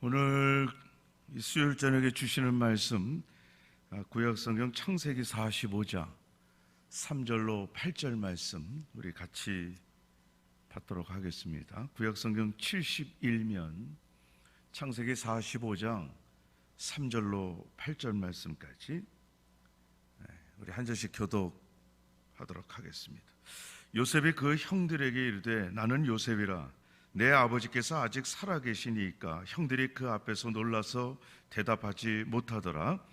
오늘 수요일 저녁에 주시는 말씀 구약성경 창세기 45장 3절로 8절 말씀 우리 같이 받도록 하겠습니다. 구약성경 71면 창세기 45장 3절로 8절 말씀까지 우리 한 절씩 교독하도록 하겠습니다. 요셉이 그 형들에게 이르되 나는 요셉이라 내 아버지께서 아직 살아계시니까 형들이 그 앞에서 놀라서 대답하지 못하더라.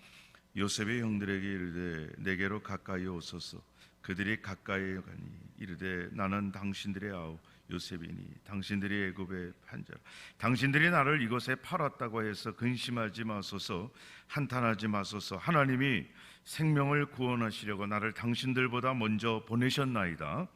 요셉의 형들에게 이르되 내게로 가까이 오소서. 그들이 가까이 가니 이르되 나는 당신들의 아우 요셉이니 당신들이 애굽의 판자라. 당신들이 나를 이곳에 팔았다고 해서 근심하지 마소서, 한탄하지 마소서. 하나님이 생명을 구원하시려고 나를 당신들보다 먼저 보내셨나이다.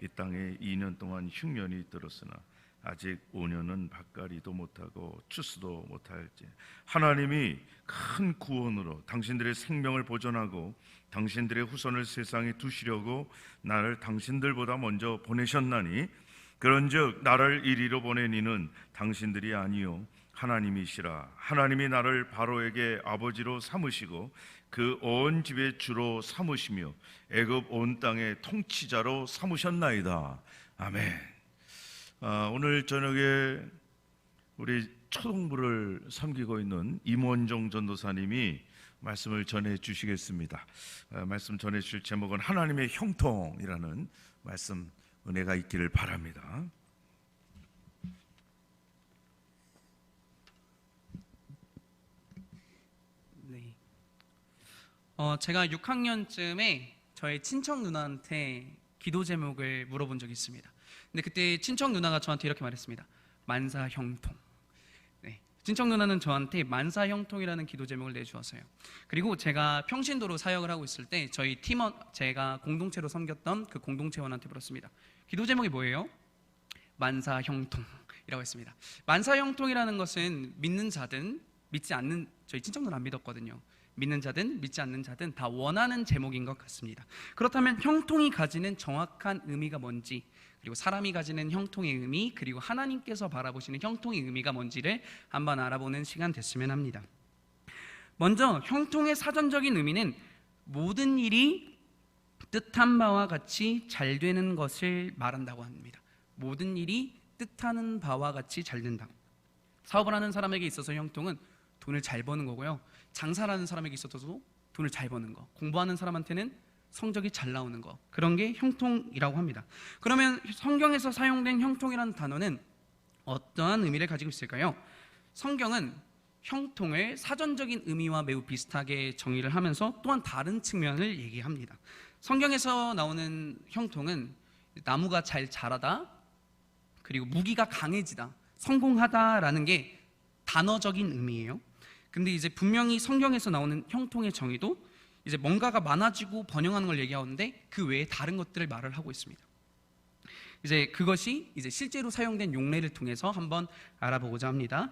이 땅에 2년 동안 흉년이 들었으나 아직 5년은 밭갈이도 못하고 추수도 못할지 하나님이 큰 구원으로 당신들의 생명을 보존하고 당신들의 후손을 세상에 두시려고 나를 당신들보다 먼저 보내셨나니 그런즉 나를 이리로 보낸 이는 당신들이 아니요 하나님이시라. 하나님이 나를 바로에게 아버지로 삼으시고 그 온 집의 주로 삼으시며 애굽 온 땅의 통치자로 삼으셨나이다. 아멘. 오늘 저녁에 우리 초동부를 섬기고 있는 임원종 전도사님이 말씀을 전해 주시겠습니다. 말씀 전해 주실 제목은 하나님의 형통이라는 말씀, 은혜가 있기를 바랍니다. 네. 제가 6학년쯤에 저의 친척 누나한테 기도 제목을 물어본 적이 있습니다. 근데 그때 친척 누나가 저한테 이렇게 말했습니다. 만사형통. 네. 친척 누나는 저한테 만사형통이라는 기도 제목을 내주었어요. 그리고 제가 평신도로 사역을 하고 있을 때 저희 팀원, 제가 공동체로 섬겼던 그 공동체원한테 물었습니다. 기도 제목이 뭐예요? 만사형통이라고 했습니다. 만사형통이라는 것은 믿는 자든 믿지 않는, 저희 친척 누나 안 믿었거든요. 믿는 자든 믿지 않는 자든 다 원하는 제목인 것 같습니다. 그렇다면 형통이 가지는 정확한 의미가 뭔지, 그리고 사람이 가지는 형통의 의미, 그리고 하나님께서 바라보시는 형통의 의미가 뭔지를 한번 알아보는 시간 됐으면 합니다. 먼저 형통의 사전적인 의미는 모든 일이 뜻한 바와 같이 잘 되는 것을 말한다고 합니다. 모든 일이 뜻하는 바와 같이 잘 된다. 사업을 하는 사람에게 있어서 형통은 돈을 잘 버는 거고요, 장사를 하는 사람에게 있어서도 돈을 잘 버는 거, 공부하는 사람한테는 성적이 잘 나오는 거, 그런 게 형통이라고 합니다. 그러면 성경에서 사용된 형통이라는 단어는 어떠한 의미를 가지고 있을까요? 성경은 형통을 사전적인 의미와 매우 비슷하게 정의를 하면서 또한 다른 측면을 얘기합니다. 성경에서 나오는 형통은 나무가 잘 자라다, 그리고 무기가 강해지다, 성공하다라는 게 단어적인 의미예요. 근데 이제 분명히 성경에서 나오는 형통의 정의도 이제 뭔가가 많아지고 번영하는 걸 얘기하는데 그 외에 다른 것들을 말을 하고 있습니다. 이제 그것이 이제 실제로 사용된 용례를 통해서 한번 알아보고자 합니다.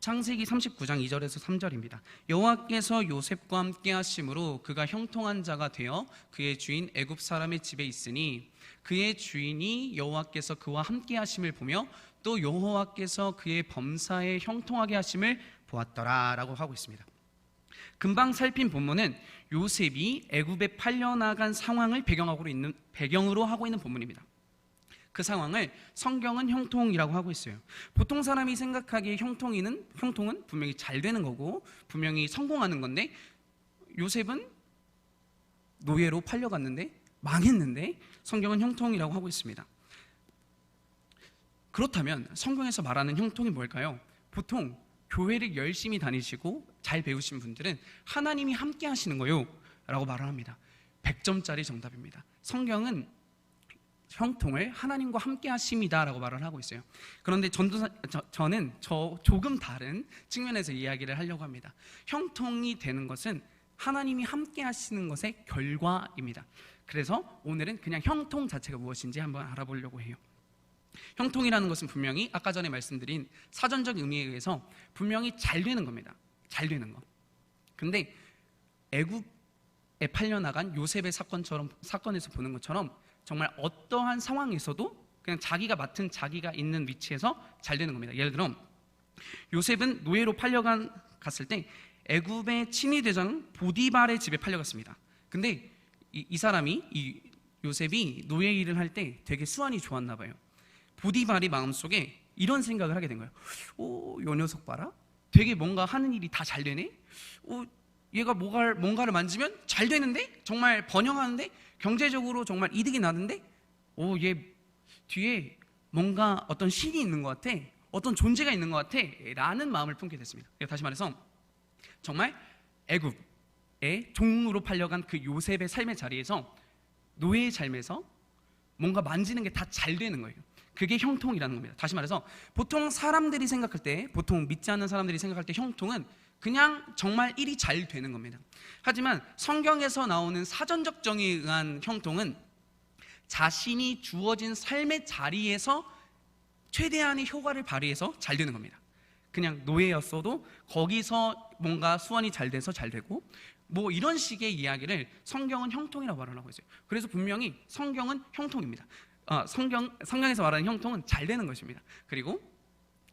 창세기 39장 2절에서 3절입니다. 여호와께서 요셉과 함께 하심으로 그가 형통한 자가 되어 그의 주인 애굽 사람의 집에 있으니 그의 주인이 여호와께서 그와 함께 하심을 보며 또 여호와께서 그의 범사에 형통하게 하심을 보았더라라고 하고 있습니다. 금방 살핀 본문은 요셉이 애굽에 팔려나간 상황을 배경으로 하고 있는 본문입니다. 그 상황을 성경은 형통이라고 하고 있어요. 보통 사람이 생각하기에 형통은 분명히 잘 되는 거고 분명히 성공하는 건데, 요셉은 노예로 팔려갔는데 망했는데 성경은 형통이라고 하고 있습니다. 그렇다면 성경에서 말하는 형통이 뭘까요? 보통 교회를 열심히 다니시고 잘 배우신 분들은 하나님이 함께 하시는 거요 라고 말을 합니다. 100점짜리 정답입니다. 성경은 형통을 하나님과 함께 하심이다 라고 말을 하고 있어요. 그런데 저는 조금 다른 측면에서 이야기를 하려고 합니다. 형통이 되는 것은 하나님이 함께 하시는 것의 결과입니다. 그래서 오늘은 그냥 형통 자체가 무엇인지 한번 알아보려고 해요. 형통이라는 것은 분명히 아까 전에 말씀드린 사전적 의미에 의해서 분명히 잘 되는 겁니다. 잘 되는 거. 근데 애굽에 팔려나간 요셉의 사건에서 보는 것처럼 정말 어떠한 상황에서도 그냥 자기가 있는 위치에서 잘 되는 겁니다. 예를 들어 요셉은 노예로 갔을 때 애굽의 친위 대장 보디발의 집에 팔려갔습니다. 근데 이 요셉이 노예 일을 할 때 되게 수완이 좋았나 봐요. 보디발이 마음속에 이런 생각을 하게 된 거예요. 요 녀석 봐라. 되게 뭔가 하는 일이 다 잘 되네. 얘가 뭔가를 만지면 잘 되는데, 정말 번영하는데, 경제적으로 정말 이득이 나는데, 얘 뒤에 뭔가 어떤 신이 있는 것 같아, 어떤 존재가 있는 것 같아 라는 마음을 품게 됐습니다. 다시 말해서 정말 애굽의 종으로 팔려간 그 요셉의 삶의 자리에서, 노예의 삶에서 뭔가 만지는 게 다 잘 되는 거예요. 그게 형통이라는 겁니다. 다시 말해서 보통 사람들이 생각할 때, 보통 믿지 않는 사람들이 생각할 때 형통은 그냥 정말 일이 잘 되는 겁니다. 하지만 성경에서 나오는 사전적 정의에 의한 형통은 자신이 주어진 삶의 자리에서 최대한의 효과를 발휘해서 잘 되는 겁니다. 그냥 노예였어도 거기서 뭔가 수완이 잘 돼서 잘 되고, 뭐 이런 식의 이야기를 성경은 형통이라고 말하고 있어요. 그래서 분명히 성경은 형통입니다. 성경에서 말하는 형통은 잘 되는 것입니다. 그리고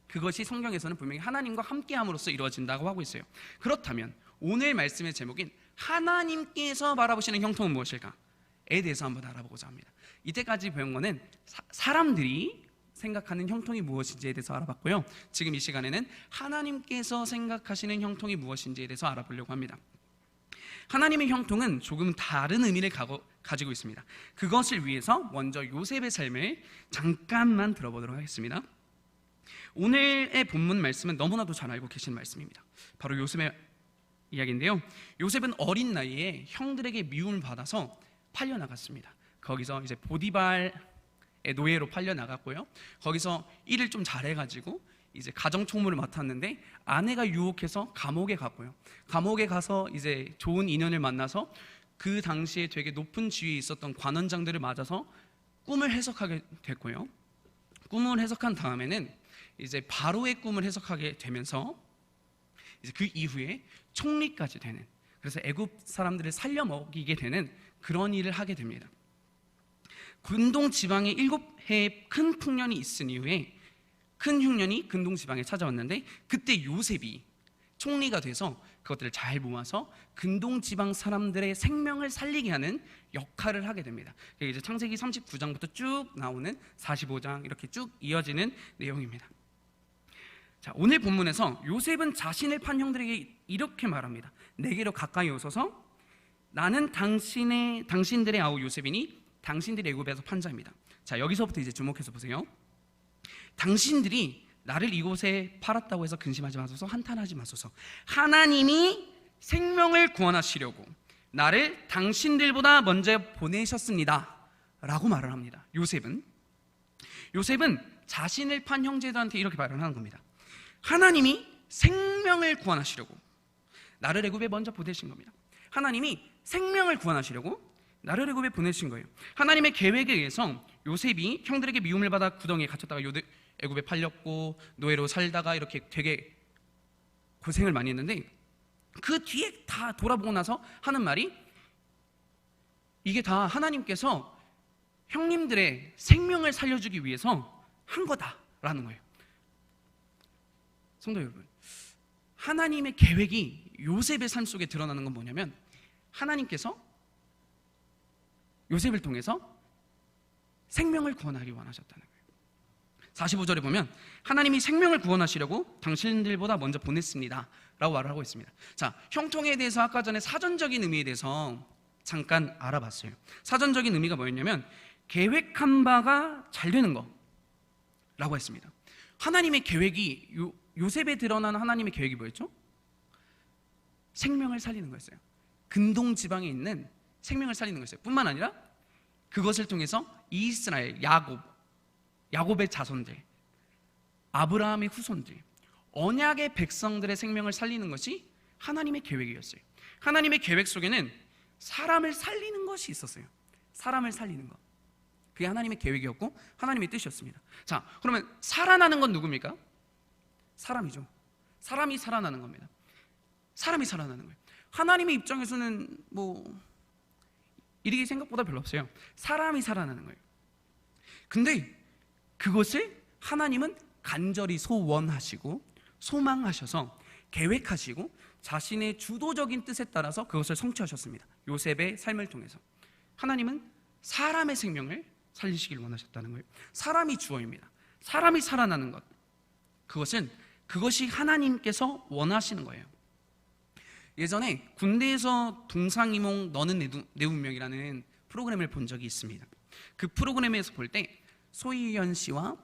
그것이 성경에서는 분명히 하나님과 함께함으로써 이루어진다고 하고 있어요. 그렇다면 오늘 말씀의 제목인 하나님께서 바라보시는 형통은 무엇일까에 대해서 한번 알아보고자 합니다. 이때까지 배운 거는 사람들이 생각하는 형통이 무엇인지에 대해서 알아봤고요. 지금 이 시간에는 하나님께서 생각하시는 형통이 무엇인지에 대해서 알아보려고 합니다. 하나님의 형통은 조금 다른 의미를 가지고 있습니다. 그것을 위해서 먼저 요셉의 삶을 잠깐만 들어보도록 하겠습니다. 오늘의 본문 말씀은 너무나도 잘 알고 계신 말씀입니다. 바로 요셉의 이야기인데요. 요셉은 어린 나이에 형들에게 미움을 받아서 팔려나갔습니다. 거기서 이제 보디발의 노예로 팔려나갔고요. 거기서 일을 좀 잘해가지고 이제 가정총무를 맡았는데 아내가 유혹해서 감옥에 갔고요. 감옥에 가서 이제 좋은 인연을 만나서 그 당시에 되게 높은 지위에 있었던 관원장들을 맞아서 꿈을 해석하게 됐고요. 꿈을 해석한 다음에는 이제 바로의 꿈을 해석하게 되면서 이제 그 이후에 총리까지 되는, 그래서 애굽 사람들을 살려 먹이게 되는 그런 일을 하게 됩니다. 근동 지방에 7해의 큰 풍년이 있은 이후에 큰 흉년이 근동 지방에 찾아왔는데, 그때 요셉이 총리가 돼서 그것들을 잘 모아서 근동 지방 사람들의 생명을 살리게 하는 역할을 하게 됩니다. 이제 창세기 39장부터 쭉 나오는 45장 이렇게 쭉 이어지는 내용입니다. 자, 오늘 본문에서 요셉은 자신을 판 형들에게 이렇게 말합니다. 내게로 가까이 오소서. 나는 당신들의 아우 요셉이니 당신들이 애굽에서 판 자입니다. 자, 여기서부터 이제 주목해서 보세요. 당신들이 나를 이곳에 팔았다고 해서 근심하지 마소서, 한탄하지 마소서. 하나님이 생명을 구원하시려고 나를 당신들보다 먼저 보내셨습니다 라고 말을 합니다. 요셉은 자신을 판 형제들한테 이렇게 말을 하는 겁니다. 하나님이 생명을 구원하시려고 나를 애굽에 먼저 보내신 겁니다. 하나님이 생명을 구원하시려고 나를 애굽에 보내신 거예요. 하나님의 계획에 의해서 요셉이 형들에게 미움을 받아 구덩이에 갇혔다가 애굽에 팔렸고 노예로 살다가 이렇게 되게 고생을 많이 했는데, 그 뒤에 다 돌아보고 나서 하는 말이, 이게 다 하나님께서 형님들의 생명을 살려주기 위해서 한 거다라는 거예요. 성도 여러분, 하나님의 계획이 요셉의 삶 속에 드러나는 건 뭐냐면, 하나님께서 요셉을 통해서 생명을 구원하기 원하셨다는 거예요. 45절에 보면 하나님이 생명을 구원하시려고 당신들보다 먼저 보냈습니다 라고 말을 하고 있습니다. 자, 형통에 대해서 아까 전에 사전적인 의미에 대해서 잠깐 알아봤어요. 사전적인 의미가 뭐였냐면 계획한 바가 잘 되는 거라고 했습니다. 하나님의 계획이 요셉에 드러나는 하나님의 계획이 뭐였죠? 생명을 살리는 거였어요. 근동 지방에 있는 생명을 살리는 거였어요. 뿐만 아니라 그것을 통해서 이스라엘, 야곱의 자손들, 아브라함의 후손들, 언약의 백성들의 생명을 살리는 것이 하나님의 계획이었어요. 하나님의 계획 속에는 사람을 살리는 것이 있었어요. 사람을 살리는 것, 그게 하나님의 계획이었고 하나님의 뜻이었습니다. 자, 그러면 살아나는 건 누굽니까? 사람이죠. 사람이 살아나는 겁니다. 사람이 살아나는 거예요. 하나님의 입장에서는 뭐 일이 생각보다 별로 없어요. 사람이 살아나는 거예요. 근데 그것을 하나님은 간절히 소원하시고 소망하셔서 계획하시고 자신의 주도적인 뜻에 따라서 그것을 성취하셨습니다. 요셉의 삶을 통해서 하나님은 사람의 생명을 살리시길 원하셨다는 거예요. 사람이 주어입니다. 사람이 살아나는 것, 그것이 하나님께서 원하시는 거예요. 예전에 군대에서 동상이몽 너는 내 운명이라는 프로그램을 본 적이 있습니다. 그 프로그램에서 볼 때 소희연 씨와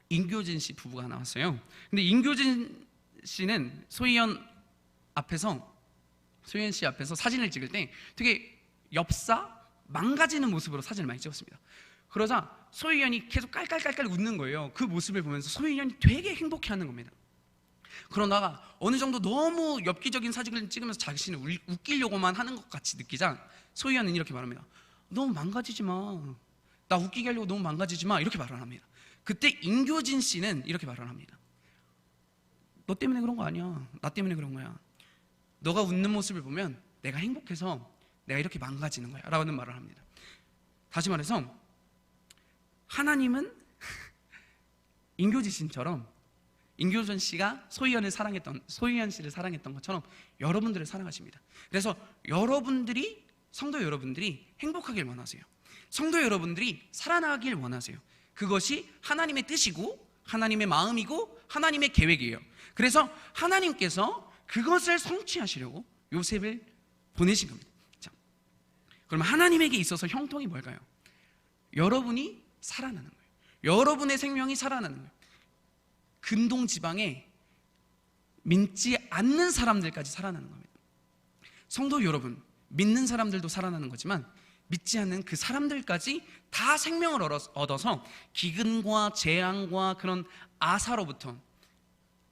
임교진 씨 부부가 나왔어요. 근데 임교진 씨는 소희연 씨 앞에서 사진을 찍을 때 되게 엽사 망가지는 모습으로 사진을 많이 찍었습니다. 그러자 소희연이 계속 깔깔깔깔 웃는 거예요. 그 모습을 보면서 소희연이 되게 행복해하는 겁니다. 그러다가 어느 정도 너무 엽기적인 사진을 찍으면서 자신을 웃기려고만 하는 것 같이 느끼자 소희연은 이렇게 말합니다. 너무 망가지지 마. 나 웃기게 하려고 너무 망가지지 마. 이렇게 말을 합니다. 그때 임교진 씨는 이렇게 말을 합니다. 너 때문에 그런 거 아니야. 나 때문에 그런 거야. 너가 웃는 모습을 보면 내가 행복해서 내가 이렇게 망가지는 거야 라는 말을 합니다. 다시 말해서 하나님은 임교진 씨가 소희연 씨를 사랑했던 것처럼 여러분들을 사랑하십니다. 그래서 성도 여러분들이 행복하길 원하세요. 성도 여러분들이 살아나길 원하세요. 그것이 하나님의 뜻이고 하나님의 마음이고 하나님의 계획이에요. 그래서 하나님께서 그것을 성취하시려고 요셉을 보내신 겁니다. 자, 그럼 하나님에게 있어서 형통이 뭘까요? 여러분이 살아나는 거예요. 여러분의 생명이 살아나는 거예요. 근동 지방에 믿지 않는 사람들까지 살아나는 겁니다. 성도 여러분, 믿는 사람들도 살아나는 거지만 믿지 않는 그 사람들까지 다 생명을 얻어서 기근과 재앙과 그런 아사로부터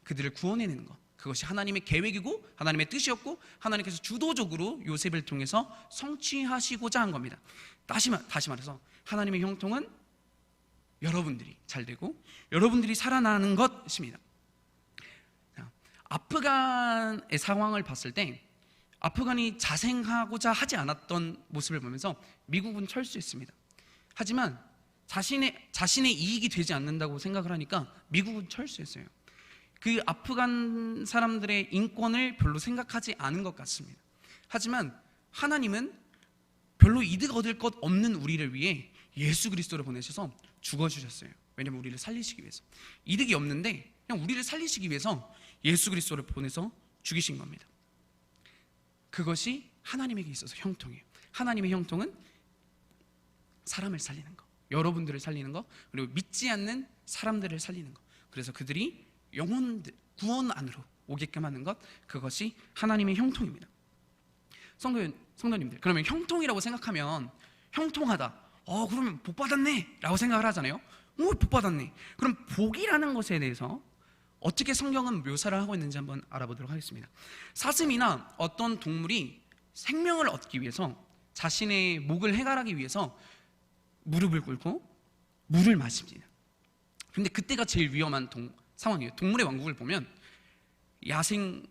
그들을 구원해내는 것, 그것이 하나님의 계획이고 하나님의 뜻이었고 하나님께서 주도적으로 요셉을 통해서 성취하시고자 한 겁니다. 다시 말해서 하나님의 형통은 여러분들이 잘 되고 여러분들이 살아나는 것입니다. 아프간의 상황을 봤을 때 아프간이 자생하고자 하지 않았던 모습을 보면서 미국은 철수했습니다. 하지만 자신의 이익이 되지 않는다고 생각을 하니까 미국은 철수했어요. 그 아프간 사람들의 인권을 별로 생각하지 않은 것 같습니다. 하지만 하나님은 별로 이득 얻을 것 없는 우리를 위해 예수 그리스도를 보내셔서 죽어주셨어요. 왜냐하면 우리를 살리시기 위해서. 이득이 없는데 그냥 우리를 살리시기 위해서 예수 그리스도를 보내서 죽이신 겁니다. 그것이 하나님에게 있어서 형통이에요. 하나님의 형통은 사람을 살리는 것, 여러분들을 살리는 것, 그리고 믿지 않는 사람들을 살리는 것, 그래서 그들이 구원 안으로 오게끔 하는 것, 그것이 하나님의 형통입니다. 성도님들, 그러면 형통이라고 생각하면 형통하다, 그러면 복 받았네 라고 생각을 하잖아요. 복 받았네. 그럼 복이라는 것에 대해서 어떻게 성경은 묘사를 하고 있는지 한번 알아보도록 하겠습니다. 사슴이나 어떤 동물이 생명을 얻기 위해서 자신의 목을 해결하기 위해서 무릎을 꿇고 물을 마십니다. 근데 그때가 제일 위험한 상황이에요. 동물의 왕국을 보면 야생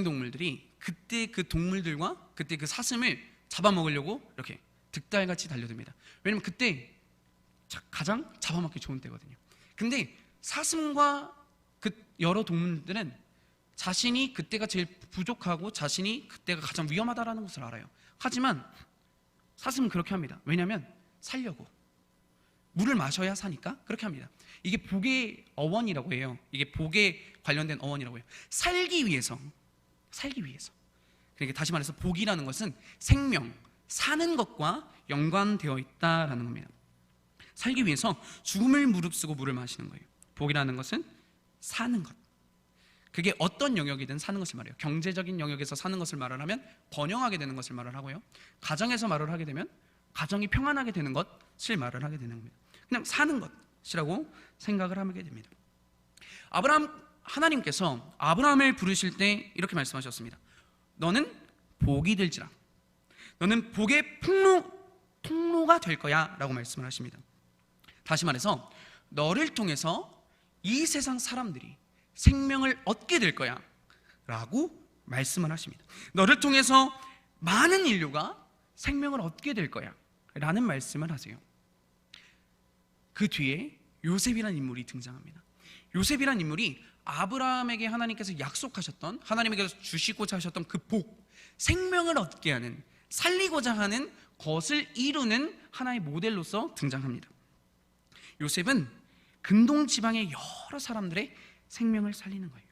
동물들이 그때 그 동물들과 그때 그 사슴을 잡아먹으려고 이렇게 득달같이 달려듭니다. 왜냐면 그때 가장 잡아먹기 좋은 때거든요. 근데 사슴과 그 여러 동물들은 자신이 그때가 제일 부족하고 자신이 그때가 가장 위험하다라는 것을 알아요. 하지만 사슴은 그렇게 합니다. 왜냐하면 살려고, 물을 마셔야 사니까 그렇게 합니다. 이게 복의 어원이라고 해요. 이게 복에 관련된 어원이라고 해요. 살기 위해서. 그러니까 다시 말해서 복이라는 것은 생명, 사는 것과 연관되어 있다라는 겁니다. 살기 위해서 죽음을 무릅쓰고 물을 마시는 거예요. 복이라는 것은 사는 것. 그게 어떤 영역이든 사는 것을 말해요. 경제적인 영역에서 사는 것을 말을 하면 번영하게 되는 것을 말을 하고요. 가정에서 말을 하게 되면 가정이 평안하게 되는 것을 말을 하게 되는 겁니다. 그냥 사는 것이라고 생각을 하게 됩니다. 하나님께서 아브라함을 부르실 때 이렇게 말씀하셨습니다. 너는 복이 될지라. 너는 복의 통로가 될 거야 라고 말씀을 하십니다. 다시 말해서 너를 통해서 이 세상 사람들이 생명을 얻게 될 거야 라고 말씀을 하십니다. 너를 통해서 많은 인류가 생명을 얻게 될 거야 라는 말씀을 하세요. 그 뒤에 요셉이라는 인물이 등장합니다. 요셉이라는 인물이 아브라함에게 하나님께서 약속하셨던, 하나님에게서 주시고자 하셨던 그 복, 생명을 얻게 하는, 살리고자 하는 것을 이루는 하나의 모델로서 등장합니다. 요셉은 근동 지방의 여러 사람들의 생명을 살리는 거예요.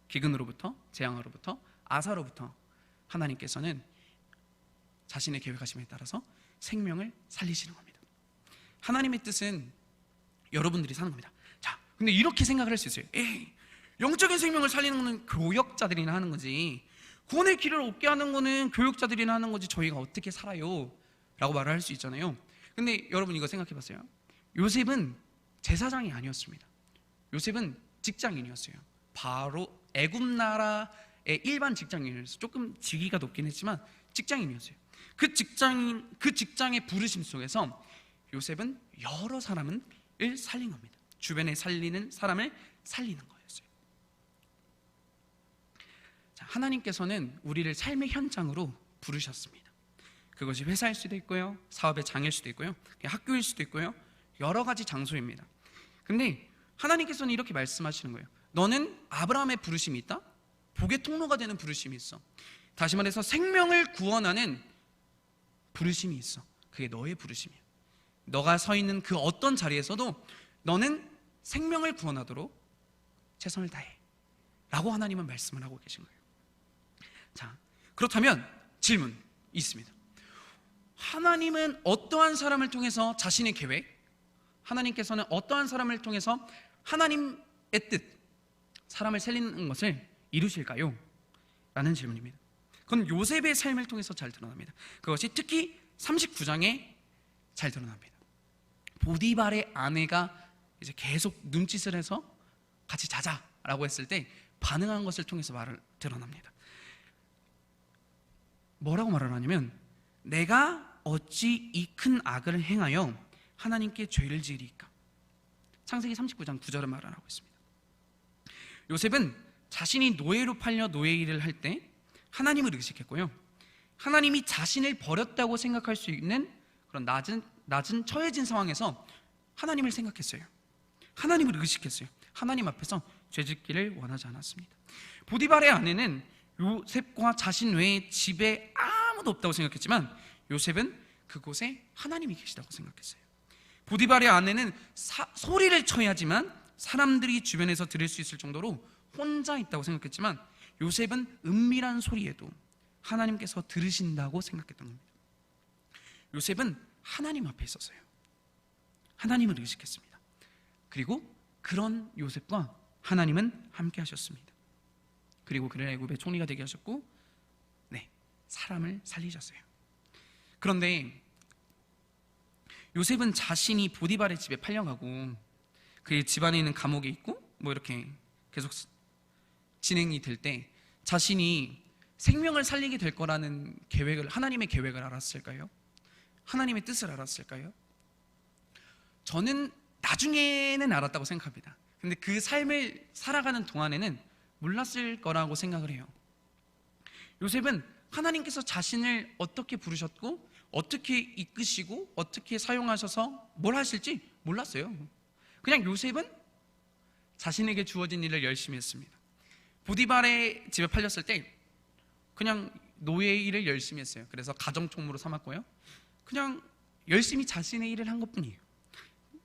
기근으로부터, 재앙으로부터, 아사로부터 하나님께서는 자신의 계획하심에 따라서 생명을 살리시는 겁니다. 하나님의 뜻은 여러분들이 사는 겁니다. 자, 근데 이렇게 생각을 할 수 있어요. 에이, 영적인 생명을 살리는 거는 교역자들이나 하는 거지, 구원의 길을 얻게 하는 거는 교육자들이나 하는 거지, 저희가 어떻게 살아요? 라고 말을 할 수 있잖아요. 근데 여러분 이거 생각해 봤어요? 요셉은 제사장이 아니었습니다. 요셉은 직장인이었어요. 바로 애굽 나라의 일반 직장인이었어요. 조금 직위가 높긴 했지만 직장인이었어요. 그 직장의 부르심 속에서 요셉은 여러 사람을 살린 겁니다. 주변에 살리는 사람을 살리는 거였어요. 자, 하나님께서는 우리를 삶의 현장으로 부르셨습니다. 그것이 회사일 수도 있고요, 사업의 장일 수도 있고요, 학교일 수도 있고요, 여러 가지 장소입니다. 근데 하나님께서는 이렇게 말씀하시는 거예요. 너는 아브라함의 부르심이 있다? 복의 통로가 되는 부르심이 있어. 다시 말해서 생명을 구원하는 부르심이 있어. 그게 너의 부르심이야. 너가 서 있는 그 어떤 자리에서도 너는 생명을 구원하도록 최선을 다해 라고 하나님은 말씀을 하고 계신 거예요. 자, 그렇다면 질문 있습니다. 하나님은 어떠한 사람을 통해서 자신의 계획, 하나님께서는 어떠한 사람을 통해서 하나님의 뜻, 사람을 살리는 것을 이루실까요? 라는 질문입니다. 그건 요셉의 삶을 통해서 잘 드러납니다. 그것이 특히 39장에 잘 드러납니다. 보디발의 아내가 이제 계속 눈짓을 해서 같이 자자라고 했을 때 반응한 것을 통해서 말을 드러납니다. 뭐라고 말을 하냐면, 내가 어찌 이 큰 악을 행하여 하나님께 죄를 지으리까? 창세기 39장 9절은 말을 하고 있습니다. 요셉은 자신이 노예로 팔려 노예 일을 할 때 하나님을 의식했고요, 하나님이 자신을 버렸다고 생각할 수 있는 그런 낮은 처해진 상황에서 하나님을 생각했어요. 하나님을 의식했어요. 하나님 앞에서 죄짓기를 원하지 않았습니다. 보디발의 아내는 요셉과 자신 외에 집에 아무도 없다고 생각했지만 요셉은 그곳에 하나님이 계시다고 생각했어요. 보디발의 아내는 소리를 쳐야지만 사람들이 주변에서 들을 수 있을 정도로 혼자 있다고 생각했지만 요셉은 은밀한 소리에도 하나님께서 들으신다고 생각했던 겁니다. 요셉은 하나님 앞에 있었어요. 하나님을 의식했습니다. 그리고 그런 요셉과 하나님은 함께 하셨습니다. 그리고 그를 애굽의 총리가 되게 하셨고, 네, 사람을 살리셨어요. 그런데 요셉은 자신이 보디발의 집에 팔려가고 그의 집안에 있는 감옥에 있고 뭐 이렇게 계속 진행이 될 때 자신이 생명을 살리게 될 거라는 계획을, 하나님의 계획을 알았을까요? 하나님의 뜻을 알았을까요? 저는 나중에는 알았다고 생각합니다. 근데 그 삶을 살아가는 동안에는 몰랐을 거라고 생각을 해요. 요셉은 하나님께서 자신을 어떻게 부르셨고 어떻게 이끄시고 어떻게 사용하셔서 뭘 하실지 몰랐어요. 그냥 요셉은 자신에게 주어진 일을 열심히 했습니다. 보디발의 집에 팔렸을 때 그냥 노예 일을 열심히 했어요. 그래서 가정총무로 삼았고요, 그냥 열심히 자신의 일을 한 것뿐이에요.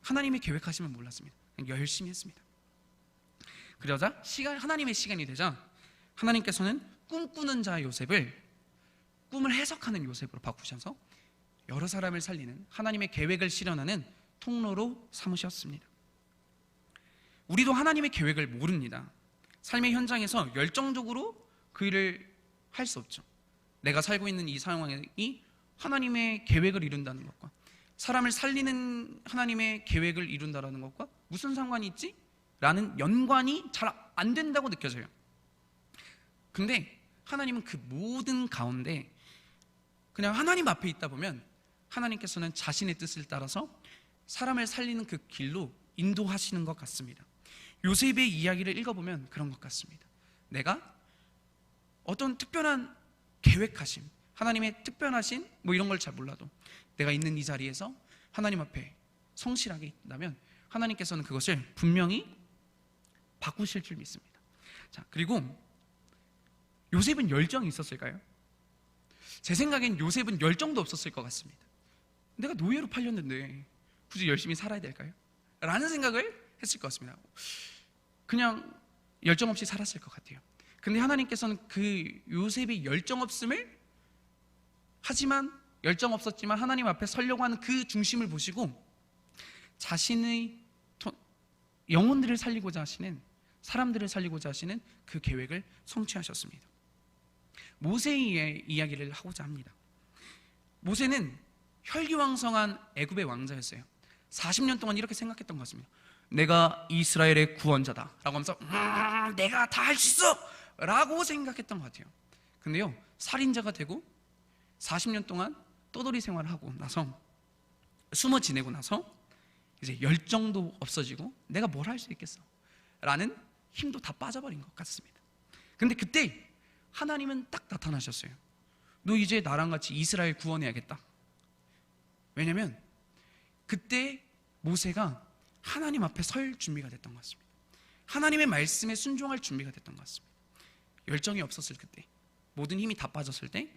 하나님의 계획하시면 몰랐습니다. 그냥 열심히 했습니다. 그러자 하나님의 시간이 되자 하나님께서는 꿈꾸는 자 요셉을 꿈을 해석하는 요셉으로 바꾸셔서 여러 사람을 살리는, 하나님의 계획을 실현하는 통로로 삼으셨습니다. 우리도 하나님의 계획을 모릅니다. 삶의 현장에서 열정적으로 그 일을 할 수 없죠. 내가 살고 있는 이 상황이 하나님의 계획을 이룬다는 것과 사람을 살리는 하나님의 계획을 이룬다는 것과 무슨 상관이 있지? 라는 연관이 잘 안 된다고 느껴져요. 근데 하나님은 그 모든 가운데 그냥 하나님 앞에 있다 보면 하나님께서는 자신의 뜻을 따라서 사람을 살리는 그 길로 인도하시는 것 같습니다. 요셉의 이야기를 읽어보면 그런 것 같습니다. 내가 어떤 특별한 계획하심, 하나님의 특별하신 뭐 이런 걸 잘 몰라도 내가 있는 이 자리에서 하나님 앞에 성실하게 있다면 하나님께서는 그것을 분명히 바꾸실 줄 믿습니다. 자, 그리고 요셉은 열정이 있었을까요? 제 생각엔 요셉은 열정도 없었을 것 같습니다. 내가 노예로 팔렸는데 굳이 열심히 살아야 될까요? 라는 생각을 했을 것 같습니다. 그냥 열정 없이 살았을 것 같아요. 근데 하나님께서는 그 요셉의 열정 없음을, 하지만 열정 없었지만 하나님 앞에 서려고 하는 그 중심을 보시고 자신의 영혼들을 살리고자 하시는, 사람들을 살리고자 하시는 그 계획을 성취하셨습니다. 모세의 이야기를 하고자 합니다. 모세는 혈기왕성한 애굽의 왕자였어요. 40년 동안 이렇게 생각했던 것 같습니다. 내가 이스라엘의 구원자다 라고 하면서 내가 다 할 수 있어 라고 생각했던 것 같아요. 근데요, 살인자가 되고 40년 동안 떠돌이 생활을 하고 나서, 숨어 지내고 나서 이제 열정도 없어지고 내가 뭘 할 수 있겠어 라는 힘도 다 빠져버린 것 같습니다. 근데 그때 하나님은 딱 나타나셨어요. 너 이제 나랑 같이 이스라엘 구원해야겠다. 왜냐면 그때 모세가 하나님 앞에 설 준비가 됐던 것 같습니다. 하나님의 말씀에 순종할 준비가 됐던 것 같습니다. 열정이 없었을 그때, 모든 힘이 다 빠졌을 때,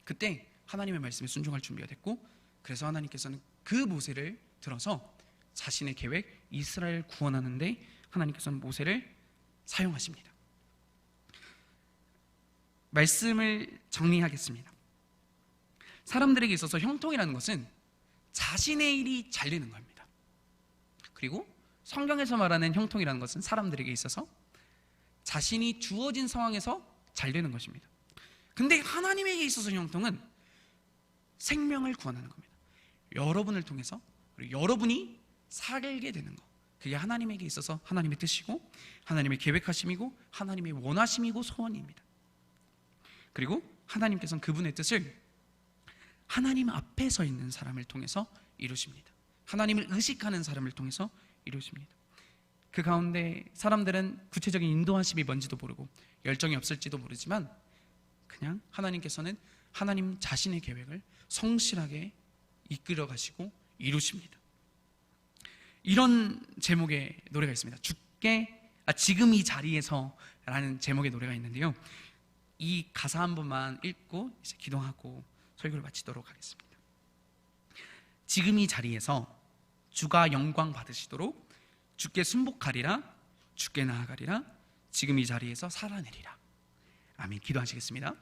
그때 하나님의 말씀에 순종할 준비가 됐고, 그래서 하나님께서는 그 모세를 들어서 자신의 계획, 이스라엘 구원하는데 하나님께서는 모세를 사용하십니다. 말씀을 정리하겠습니다. 사람들에게 있어서 형통이라는 것은 자신의 일이 잘 되는 겁니다. 그리고 성경에서 말하는 형통이라는 것은 사람들에게 있어서 자신이 주어진 상황에서 잘 되는 것입니다. 근데 하나님에게 있어서 형통은 생명을 구원하는 겁니다. 여러분을 통해서, 그리고 여러분이 살게 되는 것, 그게 하나님에게 있어서 하나님의 뜻이고 하나님의 계획하심이고 하나님의 원하심이고 소원입니다. 그리고 하나님께서는 그분의 뜻을 하나님 앞에 서 있는 사람을 통해서 이루십니다. 하나님을 의식하는 사람을 통해서 이루십니다. 그 가운데 사람들은 구체적인 인도하심이 뭔지도 모르고 열정이 없을지도 모르지만 그냥 하나님께서는 하나님 자신의 계획을 성실하게 이끌어 가시고 이루십니다. 이런 제목의 노래가 있습니다. 지금 이 자리에서 라는 제목의 노래가 있는데요, 이 가사 한 번만 읽고 이제 기도하고 설교를 마치도록 하겠습니다. 지금 이 자리에서 주가 영광 받으시도록 주께 순복하리라, 주께 나아가리라, 지금 이 자리에서 살아내리라. 아멘. 기도하시겠습니다.